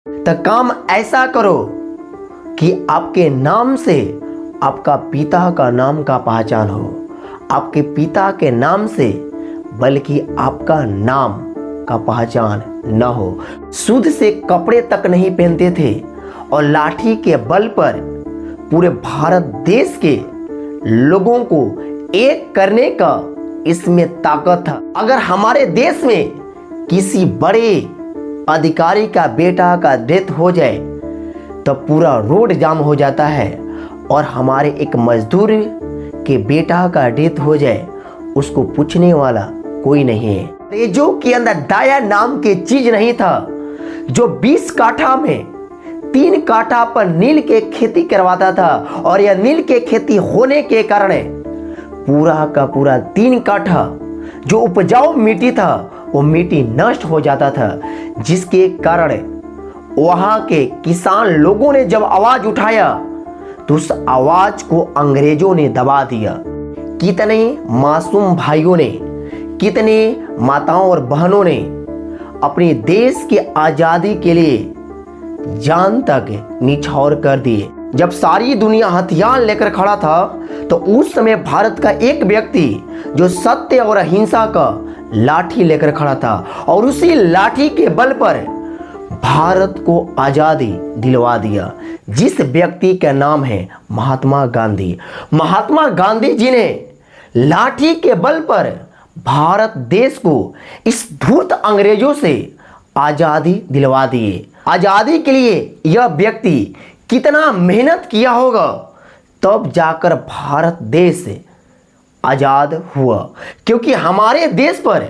तो काम ऐसा करो कि आपके नाम से आपका पिता का नाम का पहचान हो, आपके पिता के नाम से बल्कि आपका नाम का पहचान न हो। शुद्ध से कपड़े तक नहीं पहनते थे और लाठी के बल पर पूरे भारत देश के लोगों को एक करने का इसमें ताकत था। अगर हमारे देश में किसी बड़े अधिकारी का बेटा का डेथ हो जाए तो पूरा रोड जाम हो जाता है, और हमारे एक मजदूर के बेटा का डेथ हो जाए उसको पूछने वाला कोई नहीं है। अंग्रेजों के अंदर दाया नाम की चीज नहीं था, जो 20 काठा में 3 काठा पर नील के खेती करवाता था, और यह नील के खेती होने के कारण पूरा का पूरा 3 काठा जो उपजाऊ मिट्टी था वो मिट्टी नष्ट हो जाता था, जिसके कारण वहां के किसान लोगों ने जब आवाज उठाया तो उस आवाज को अंग्रेजों ने दबा दिया। कितने मासूम भाइयों ने, कितने माताओं और बहनों ने अपने देश की आजादी के लिए जान तक निछावर कर दिए। जब सारी दुनिया हथियार लेकर खड़ा था तो उस समय भारत का एक व्यक्ति जो सत्य और अहिंसा का लाठी लेकर खड़ा था, और उसी लाठी के बल पर भारत को आजादी दिलवा दिया, जिस व्यक्ति का नाम है महात्मा गांधी। महात्मा गांधी जी ने लाठी के बल पर भारत देश को इस धूर्त अंग्रेजों से आजादी दिलवा दिए। आजादी के लिए यह व्यक्ति कितना मेहनत किया होगा, तब जाकर भारत देश आजाद हुआ। क्योंकि हमारे देश पर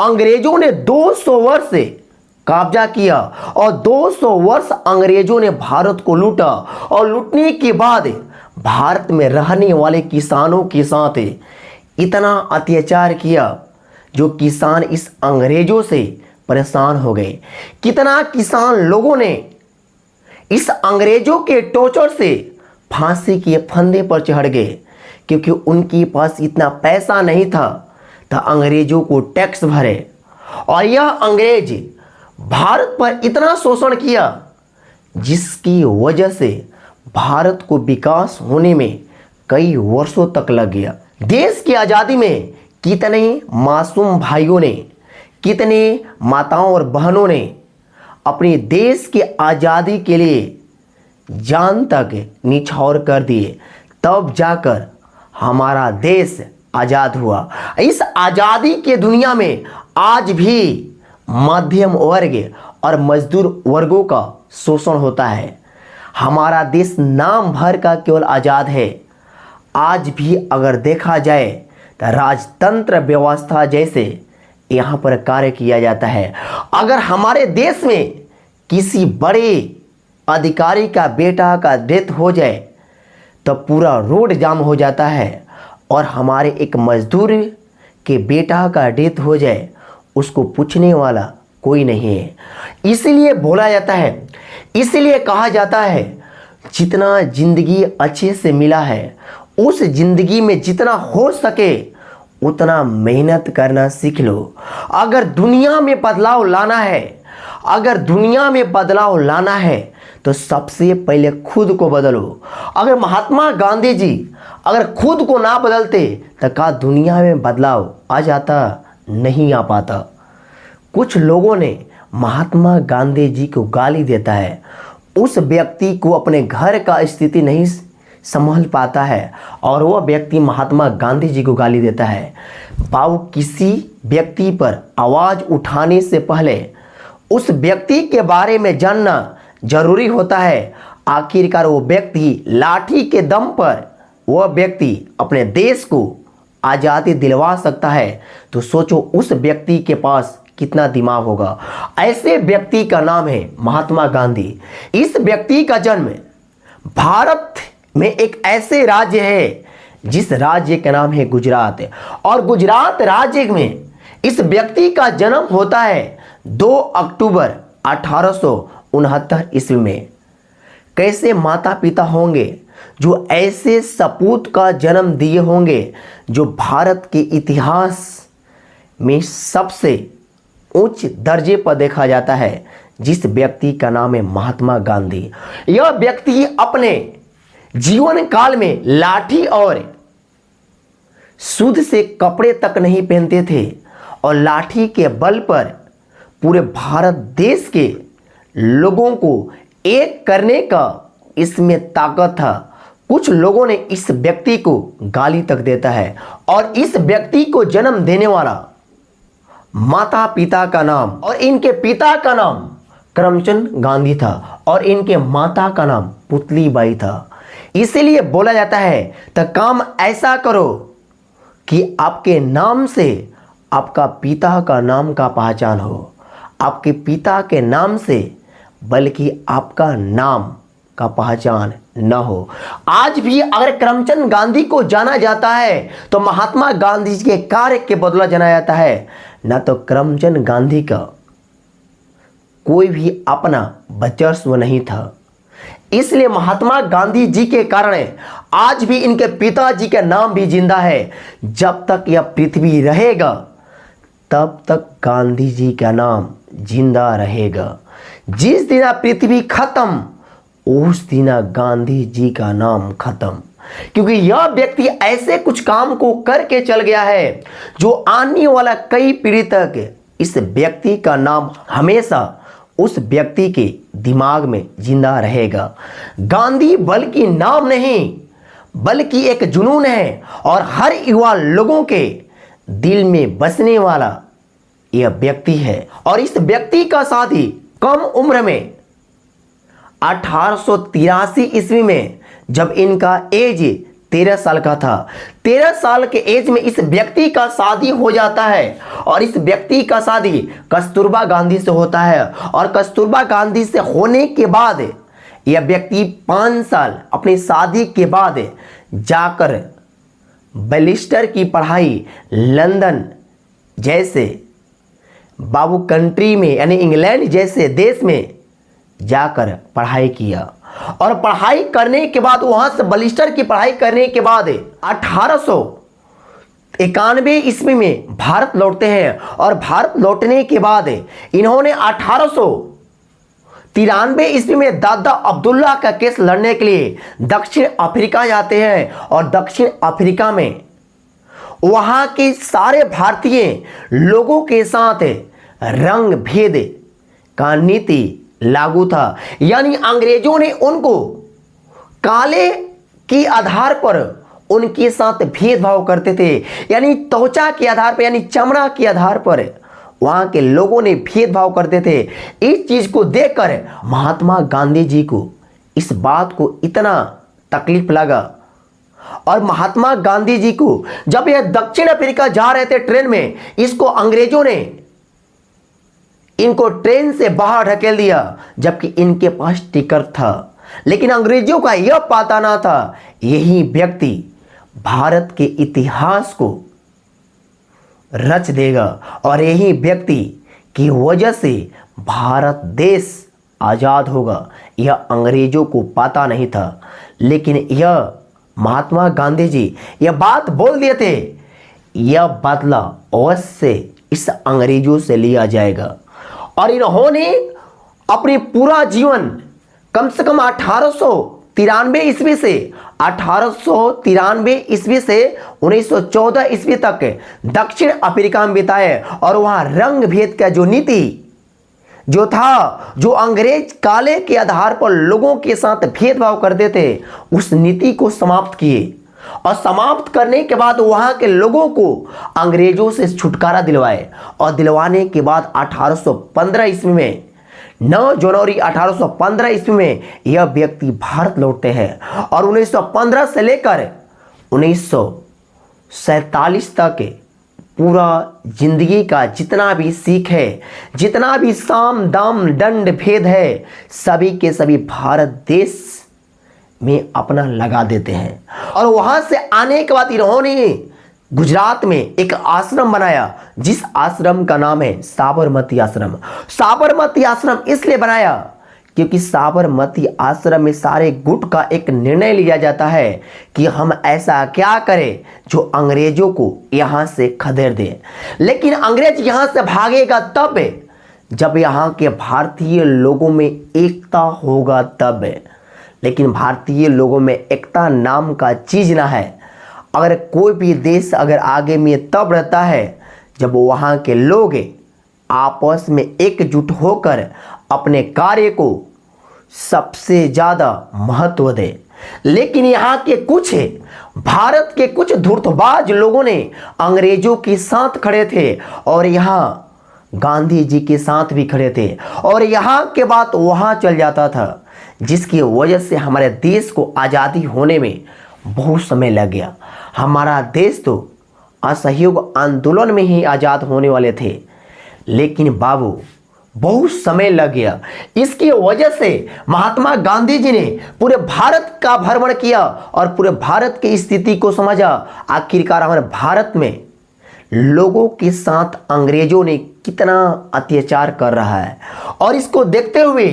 अंग्रेजों ने 200 वर्ष से कब्जा किया, और 200 वर्ष अंग्रेजों ने भारत को लूटा, और लूटने के बाद भारत में रहने वाले किसानों के साथ इतना अत्याचार किया जो किसान इस अंग्रेजों से परेशान हो गए। कितना किसान लोगों ने इस अंग्रेजों के टॉर्चर से फांसी के फंदे पर चढ़ गए, क्योंकि उनके पास इतना पैसा नहीं था तो अंग्रेजों को टैक्स भरे। और यह अंग्रेज भारत पर इतना शोषण किया जिसकी वजह से भारत को विकास होने में कई वर्षों तक लग गया। देश की आज़ादी में कितने मासूम भाइयों ने, कितने माताओं और बहनों ने अपने देश की आज़ादी के लिए जान तक निछावर कर दिए, तब जाकर हमारा देश आज़ाद हुआ। इस आज़ादी के दुनिया में आज भी मध्यम वर्ग और मजदूर वर्गों का शोषण होता है। हमारा देश नाम भर का केवल आज़ाद है। आज भी अगर देखा जाए तो राजतंत्र व्यवस्था जैसे यहाँ पर कार्य किया जाता है। अगर हमारे देश में किसी बड़े अधिकारी का बेटा का डेथ हो जाए तो पूरा रोड जाम हो जाता है, और हमारे एक मजदूर के बेटा का डेथ हो जाए उसको पूछने वाला कोई नहीं है। इसलिए बोला जाता है, इसलिए कहा जाता है, जितना जिंदगी अच्छे से मिला है उस जिंदगी में जितना हो सके उतना मेहनत करना सीख लो। अगर दुनिया में बदलाव लाना है, अगर दुनिया में बदलाव लाना है तो सबसे पहले खुद को बदलो। अगर महात्मा गांधी जी अगर खुद को ना बदलते तो क्या दुनिया में बदलाव आ जाता? नहीं आ पाता। कुछ लोगों ने महात्मा गांधी जी को गाली देता है, उस व्यक्ति को अपने घर का स्थिति नहीं संभाल पाता है और वह व्यक्ति महात्मा गांधी जी को गाली देता है। बाबू, किसी व्यक्ति पर आवाज़ उठाने से पहले उस व्यक्ति के बारे में जानना जरूरी होता है। आखिरकार वो व्यक्ति लाठी के दम पर वह व्यक्ति अपने देश को आज़ादी दिलवा सकता है, तो सोचो उस व्यक्ति के पास कितना दिमाग होगा। ऐसे व्यक्ति का नाम है महात्मा गांधी। इस व्यक्ति का जन्म भारत में एक ऐसे राज्य है जिस राज्य का नाम है गुजरात, और गुजरात राज्य में इस व्यक्ति का जन्म होता है 2 अक्टूबर 1869 ईस्वी में। कैसे माता पिता होंगे जो ऐसे सपूत का जन्म दिए होंगे जो भारत के इतिहास में सबसे उच्च दर्जे पर देखा जाता है, जिस व्यक्ति का नाम है महात्मा गांधी। यह व्यक्ति अपने जीवन काल में लाठी और शुद्ध से कपड़े तक नहीं पहनते थे और लाठी के बल पर पूरे भारत देश के लोगों को एक करने का इसमें ताकत था। कुछ लोगों ने इस व्यक्ति को गाली तक देता है और इस व्यक्ति को जन्म देने वाला माता पिता का नाम, और इनके पिता का नाम करमचंद गांधी था और इनके माता का नाम पुतली बाई था। इसीलिए बोला जाता है तो काम ऐसा करो कि आपके नाम से आपका पिता का नाम का पहचान हो, आपके पिता के नाम से बल्कि आपका नाम का पहचान न हो। आज भी अगर करमचंद गांधी को जाना जाता है तो महात्मा गांधी जी के कार्य के बदला जाना जाता है, न तो करमचंद गांधी का कोई भी अपना वर्चस्व नहीं था। इसलिए महात्मा गांधी जी के कारण आज भी इनके पिताजी का नाम भी जिंदा है। जब तक यह पृथ्वी रहेगा तब तक गांधी जी का नाम जिंदा रहेगा। जिस दिन पृथ्वी खत्म उस दिन गांधी जी का नाम खत्म, क्योंकि यह व्यक्ति ऐसे कुछ काम को करके चल गया है जो आने वाला कई पीढ़ी तक इस व्यक्ति का नाम हमेशा उस व्यक्ति के दिमाग में जिंदा रहेगा। गांधी बल्कि नाम नहीं बल्कि एक जुनून है और हर युवा लोगों के दिल में बसने वाला यह व्यक्ति है। और इस व्यक्ति का शादी कम उम्र में 1883 ईस्वी में, जब इनका एज 13 साल का था, 13 साल के एज में इस व्यक्ति का शादी हो जाता है। और इस व्यक्ति का शादी कस्तूरबा गांधी से होता है और कस्तूरबा गांधी से होने के बाद यह व्यक्ति 5 साल अपनी शादी के बाद जाकर बैरिस्टर की पढ़ाई लंदन जैसे बाबू कंट्री में यानी इंग्लैंड जैसे देश में जाकर पढ़ाई किया। और पढ़ाई करने के बाद वहां से बैरिस्टर की पढ़ाई करने के बाद 1891 ईस्वी में भारत लौटते हैं। और भारत लौटने के बाद इन्होंने 1893 ईस्वी में दादा अब्दुल्ला का केस लड़ने के लिए दक्षिण अफ्रीका जाते हैं। और दक्षिण अफ्रीका में वहां के सारे भारतीय लोगों के साथ रंग भेद का नीति लागू था, यानी अंग्रेजों ने उनको काले के आधार पर उनके साथ भेदभाव करते थे, यानी त्वचा के आधार पर यानी चमड़ा के आधार पर वहां के लोगों ने भेदभाव करते थे। इस चीज को देखकर महात्मा गांधी जी को इस बात को इतना तकलीफ लगा और महात्मा गांधी जी को जब यह दक्षिण अफ्रीका जा रहे थे ट्रेन में, इसको अंग्रेजों ने इनको ट्रेन से बाहर ढकेल दिया जबकि इनके पास टिकट था। लेकिन अंग्रेजों का यह पता ना था यही व्यक्ति भारत के इतिहास को रच देगा और यही व्यक्ति की वजह से भारत देश आज़ाद होगा। यह अंग्रेजों को पता नहीं था, लेकिन यह महात्मा गांधी जी यह बात बोल दिए थे, यह बदला अवश्य इस अंग्रेजों से लिया जाएगा। और इन्होंने अपने पूरा जीवन कम से कम 1893 ईस्वी से 1914 ईस्वी तक दक्षिण अफ्रीका में बिताए। और वहां रंग भेद का जो नीति जो था, जो अंग्रेज काले के आधार पर लोगों के साथ भेदभाव करते थे, उस नीति को समाप्त किए। और समाप्त करने के बाद वहां के लोगों को अंग्रेजों से छुटकारा दिलवाए। और दिलवाने के बाद 1815 ईस्वी में 9 जनवरी 1815 ईस्वी में यह व्यक्ति भारत लौटते हैं। और 1915 से लेकर 1947 तक पूरा जिंदगी का जितना भी सीख है, जितना भी साम दाम दंड भेद है, सभी के सभी भारत देश में अपना लगा देते हैं। और वहां से आने के बाद इन्होंने गुजरात में एक आश्रम बनाया जिस आश्रम का नाम है साबरमती आश्रम। साबरमती आश्रम इसलिए बनाया क्योंकि साबरमती आश्रम में सारे गुट का एक निर्णय लिया जाता है कि हम ऐसा क्या करें जो अंग्रेजों को यहां से खदेड़ दे। लेकिन अंग्रेज यहां से भागेगा तब जब यहाँ के भारतीय लोगों में एकता होगा तब। लेकिन भारतीय लोगों में एकता नाम का चीज़ ना है। अगर कोई भी देश अगर आगे में तब रहता है जब वहाँ के लोग आपस में एकजुट होकर अपने कार्य को सबसे ज़्यादा महत्व दे। लेकिन यहाँ के कुछ भारत के कुछ धूर्तबाज लोगों ने अंग्रेजों के साथ खड़े थे और यहाँ गांधी जी के साथ भी खड़े थे और यहाँ के बात वहाँ चल जाता था, जिसकी वजह से हमारे देश को आज़ादी होने में बहुत समय लग गया। हमारा देश तो असहयोग आंदोलन में ही आज़ाद होने वाले थे, लेकिन बाबू बहुत समय लग गया। इसकी वजह से महात्मा गांधी जी ने पूरे भारत का भ्रमण किया और पूरे भारत की स्थिति को समझा। आखिरकार हमारे भारत में लोगों के साथ अंग्रेजों ने कितना अत्याचार कर रहा है, और इसको देखते हुए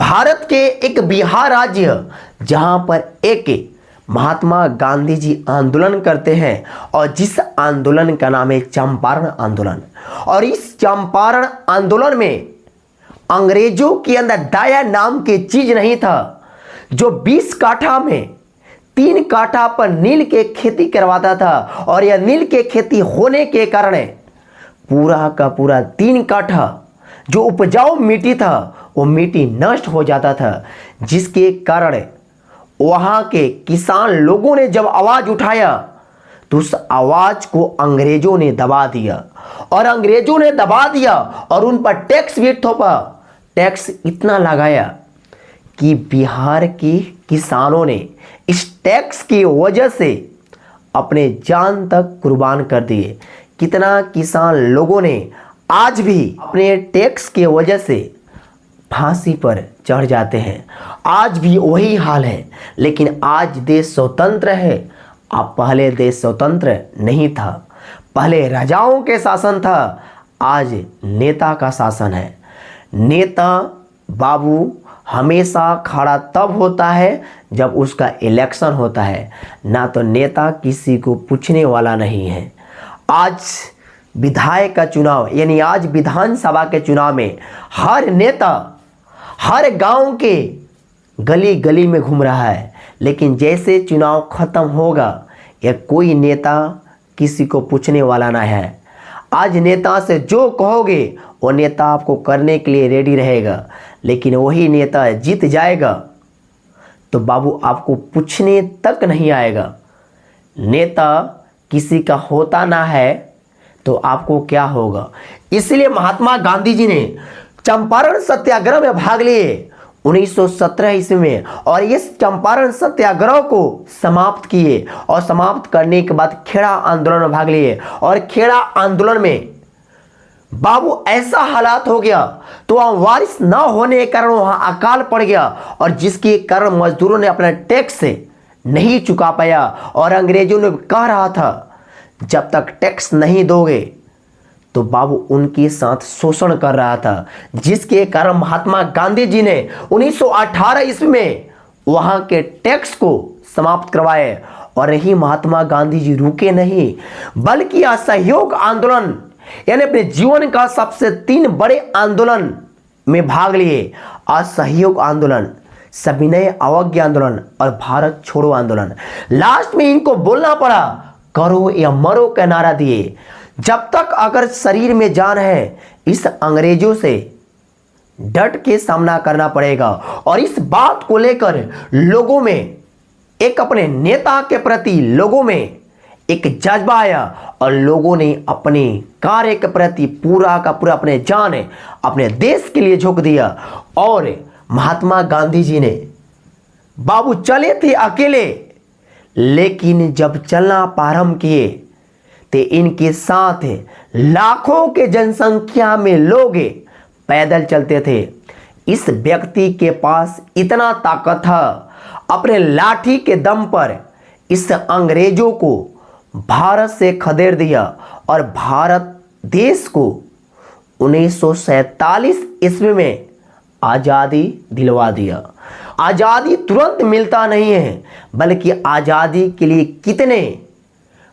भारत के एक बिहार राज्य जहां पर एक महात्मा गांधी जी आंदोलन करते हैं और जिस आंदोलन का नाम है चंपारण आंदोलन, और इस चंपारण आंदोलन में अंग्रेजों के अंदर दया नाम की चीज नहीं था। जो 20 काठा में 3 काठा पर नील के खेती करवाता था और यह नील के खेती होने के कारण पूरा का पूरा 3 काठा जो उपजाऊ मिट्टी था वो मिट्टी नष्ट हो जाता था, जिसके कारण वहाँ के किसान लोगों ने जब आवाज उठाया तो उस आवाज को अंग्रेजों ने दबा दिया, और अंग्रेजों ने दबा दिया और उन पर टैक्स भी थोपा। टैक्स इतना लगाया कि बिहार के किसानों ने इस टैक्स की वजह से अपने जान तक कुर्बान कर दिए। कितना किसान लोगों ने आज भी अपने टैक्स के वजह से फांसी पर चढ़ जाते हैं। आज भी वही हाल है, लेकिन आज देश स्वतंत्र है। अब पहले देश स्वतंत्र नहीं था, पहले राजाओं के शासन था, आज नेता का शासन है। नेता बाबू हमेशा खड़ा तब होता है जब उसका इलेक्शन होता है, ना तो नेता किसी को पूछने वाला नहीं है। आज विधायक का चुनाव यानी आज विधानसभा के चुनाव में हर नेता हर गांव के गली गली में घूम रहा है, लेकिन जैसे चुनाव खत्म होगा या कोई नेता किसी को पूछने वाला ना है। आज नेता से जो कहोगे वो नेता आपको करने के लिए रेडी रहेगा, लेकिन वही नेता जीत जाएगा तो बाबू आपको पूछने तक नहीं आएगा। नेता किसी का होता ना है तो आपको क्या होगा। इसलिए महात्मा गांधी जी ने चंपारण सत्याग्रह में भाग लिए 1917 ईस्वी में, और इस चंपारण सत्याग्रह को समाप्त किए और समाप्त करने के बाद खेड़ा आंदोलन में भाग लिए। और खेड़ा आंदोलन में बाबू ऐसा हालात हो गया तो वहाँ वारिस न होने के कारण वहाँ अकाल पड़ गया, और जिसके कारण मजदूरों ने अपना टैक्स नहीं चुका पाया। और अंग्रेजों ने कह रहा था जब तक टैक्स नहीं दोगे तो बाबू उनके साथ शोषण कर रहा था, जिसके कारण महात्मा गांधी जी ने 1918 ईस्वी में वहाँ के टैक्स को समाप्त करवाए। और यही महात्मा गांधी जी रुके नहीं, बल्कि असहयोग आंदोलन यानी अपने जीवन का सबसे 3 बड़े आंदोलन में भाग लिए। असहयोग आंदोलन, सविनय अवज्ञा आंदोलन और भारत छोड़ो आंदोलन। लास्ट में इनको बोलना पड़ा करो या मरो का नारा दिए। जब तक अगर शरीर में जान है इस अंग्रेजों से डट के सामना करना पड़ेगा। और इस बात को लेकर लोगों में एक अपने नेता के प्रति लोगों में एक जज्बा आया और लोगों ने अपने कार्य के प्रति पूरा का पूरा अपने जान अपने देश के लिए झोंक दिया। और महात्मा गांधी जी ने बाबू चले थे अकेले, लेकिन जब चलना प्रारंभ किए तो इनके साथ लाखों के जनसंख्या में लोग पैदल चलते थे। इस व्यक्ति के पास इतना ताकत था, अपने लाठी के दम पर इस अंग्रेजों को भारत से खदेड़ दिया और भारत देश को 1947 ईस्वी में आज़ादी दिलवा दिया। आज़ादी तुरंत मिलता नहीं है, बल्कि आज़ादी के लिए कितने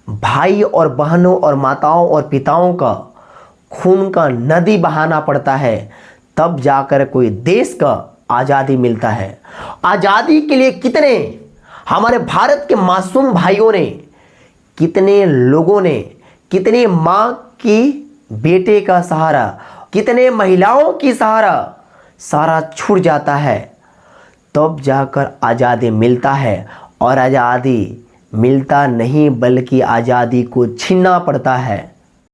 भाई और बहनों और माताओं और पिताओं का खून का नदी बहाना पड़ता है, तब जाकर कोई देश का आज़ादी मिलता है। आज़ादी के लिए कितने हमारे भारत के मासूम भाइयों ने, कितने लोगों ने, कितने माँ की बेटे का सहारा, कितने महिलाओं की सहारा सारा छूट जाता है, तब जाकर आज़ादी मिलता है। और आज़ादी मिलता नहीं बल्कि आज़ादी को छीनना पड़ता है।